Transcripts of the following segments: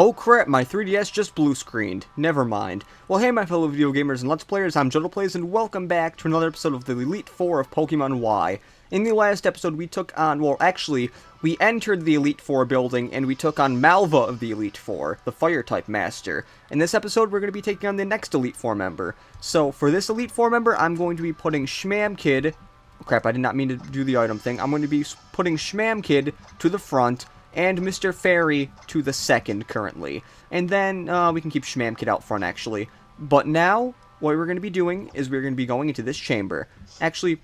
Oh crap, my 3DS just blue screened. Never mind. Well, hey my fellow video gamers and Let's Players, I'm JuddlePlays, and welcome back to another episode of the Elite Four of Pokemon Y. In the last episode, we took on, well, actually, we entered the Elite Four building, and we took on Malva of the Elite Four, the Fire-type Master. In this episode, we're going to be taking on the next Elite Four member. So, for this Elite Four member, I'm going to be putting Schmamkid... Oh, crap, I did not mean to do the item thing. I'm going to be putting Schmamkid to the front, and Mr. Fairy to the second currently. And then we can keep Schmamkid out front, actually. But now, what we're going to be doing is we're going to be going into this chamber. Actually,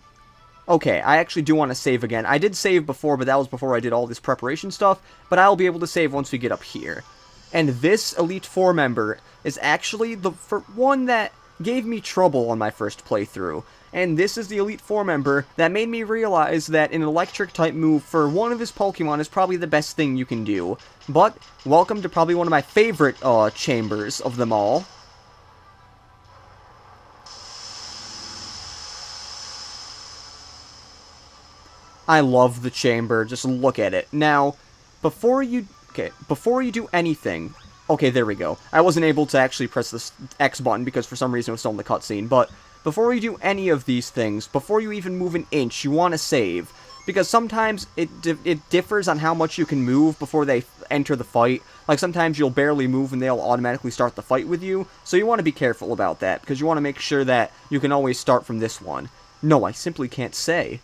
okay, I actually do want to save again. I did save before, but that was before I did all this preparation stuff. But I'll be able to save once we get up here. And this Elite Four member is actually the one that gave me trouble on my first playthrough. And this is the Elite Four member that made me realize that an electric-type move for one of his Pokemon is probably the best thing you can do. But, welcome to probably one of my favorite chambers of them all. I love the chamber, just look at it. Now, before you do anything... Okay, there we go. I wasn't able to actually press this X button because for some reason it was still in the cutscene, but... Before you do any of these things, before you even move an inch, you want to save. Because sometimes it differs on how much you can move before they enter the fight. Like sometimes you'll barely move and they'll automatically start the fight with you. So you want to be careful about that, because you want to make sure that you can always start from this one. No, I simply can't say.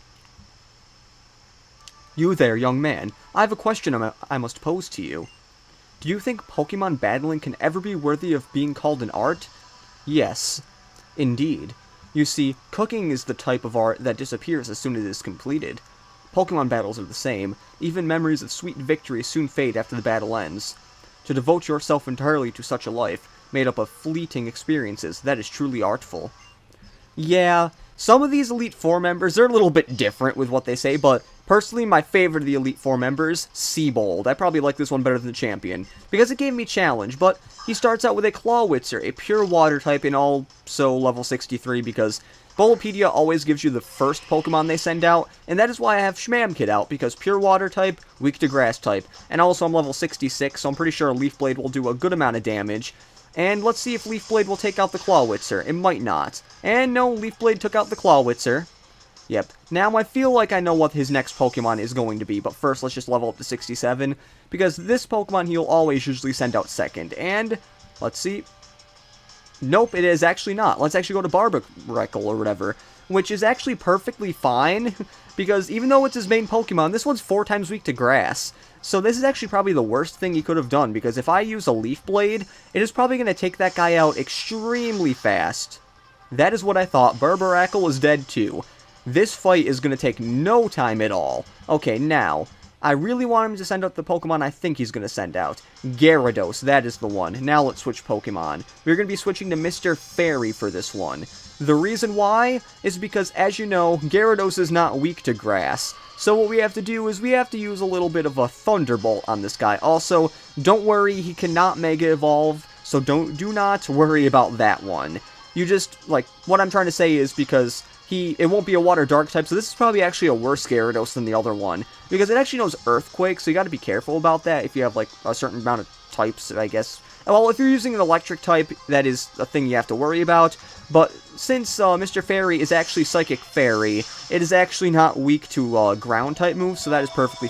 You there, young man. I have a question I must pose to you. Do you think Pokemon battling can ever be worthy of being called an art? Yes, indeed. You see, cooking is the type of art that disappears as soon as it is completed. Pokemon battles are the same. Even memories of sweet victory soon fade after the battle ends. To devote yourself entirely to such a life, made up of fleeting experiences, that is truly artful. Yeah, some of these Elite Four members, they're a little bit different with what they say, but personally, my favorite of the Elite Four members, Siebold. I probably like this one better than the Champion, because it gave me challenge, but he starts out with a Clawitzer, a pure water type, and also level 63, because Bulbapedia always gives you the first Pokemon they send out, and that is why I have Schmamkid out, because pure water type, weak to grass type, and also I'm level 66, so I'm pretty sure a Leaf Blade will do a good amount of damage. And let's see if Leaf Blade will take out the Clawitzer. It might not. And no, Leaf Blade took out the Clawitzer. Yep. Now, I feel like I know what his next Pokemon is going to be, but first, let's just level up to 67, because this Pokemon he'll always usually send out second, and, let's see, nope, it is actually not. Let's actually go to Barbaracle or whatever, which is actually perfectly fine, because even though it's his main Pokemon, this one's 4 times weak to grass, so this is actually probably the worst thing he could have done, because if I use a Leaf Blade, it is probably going to take that guy out extremely fast. That is what I thought. Barbaracle is dead too. This fight is going to take no time at all. Okay, now, I really want him to send out the Pokemon I think he's going to send out. Gyarados, that is the one. Now let's switch Pokemon. We're going to be switching to Mr. Fairy for this one. The reason why is because, as you know, Gyarados is not weak to grass. So what we have to do is we have to use a little bit of a Thunderbolt on this guy. Also, don't worry, he cannot Mega Evolve, so do not worry about that one. You just, like, what I'm trying to say is because... It won't be a Water Dark type, so this is probably actually a worse Gyarados than the other one. Because it actually knows Earthquake, so you gotta be careful about that if you have, like, a certain amount of types, I guess. Well, if you're using an Electric type, that is a thing you have to worry about. But since Mr. Fairy is actually Psychic Fairy, it is actually not weak to Ground type moves, so that is perfectly...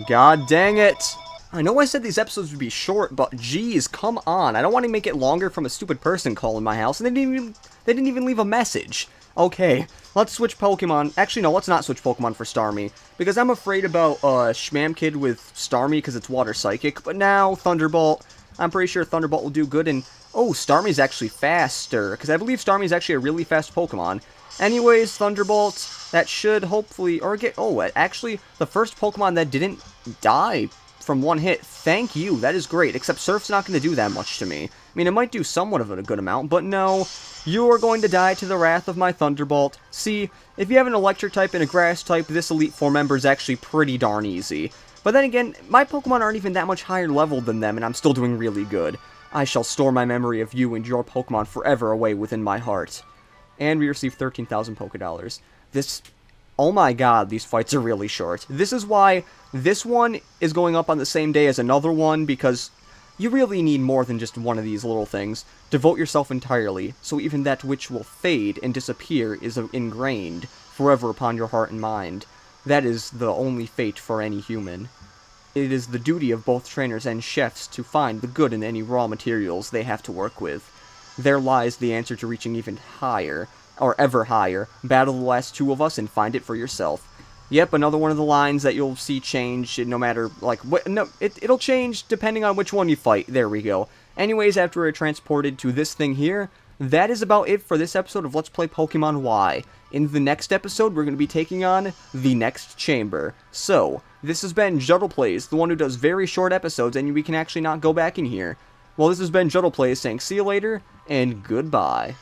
God dang it! I know I said these episodes would be short, but geez, come on. I don't want to make it longer from a stupid person calling my house, and they didn't even leave a message. Okay, let's switch Pokemon. Actually, no, let's not switch Pokemon for Starmie, because I'm afraid about Schmamkid with Starmie because it's Water Psychic, but now Thunderbolt, I'm pretty sure Thunderbolt will do good, and oh, Starmie's actually faster, because I believe Starmie's actually a really fast Pokemon. Anyways, Thunderbolt, that should hopefully, or get, oh, actually, the first Pokemon that didn't die from one hit, thank you, that is great, except Surf's not going to do that much to me. I mean, it might do somewhat of a good amount, but no, you are going to die to the wrath of my Thunderbolt. See, if you have an Electric type and a Grass type, this Elite Four member is actually pretty darn easy. But then again, my Pokemon aren't even that much higher level than them, and I'm still doing really good. I shall store my memory of you and your Pokemon forever away within my heart. and we receive 13,000 Poké Dollars. This... Oh my god, these fights are really short. This is why this one is going up on the same day as another one, because you really need more than just one of these little things. Devote yourself entirely, so even that which will fade and disappear is ingrained forever upon your heart and mind. That is the only fate for any human. It is the duty of both trainers and chefs to find the good in any raw materials they have to work with. There lies the answer to reaching even higher, or ever higher. Battle the last two of us and find it for yourself. Yep, another one of the lines that you'll see change no matter, like, what, no, it'll change depending on which one you fight. There we go. Anyways, after we're transported to this thing here, that is about it for this episode of Let's Play Pokemon Y. In the next episode, we're going to be taking on the next chamber. So, this has been JuddlePlays, the one who does very short episodes, and we can actually not go back in here. Well, this has been JuddlePlays saying see you later, and goodbye.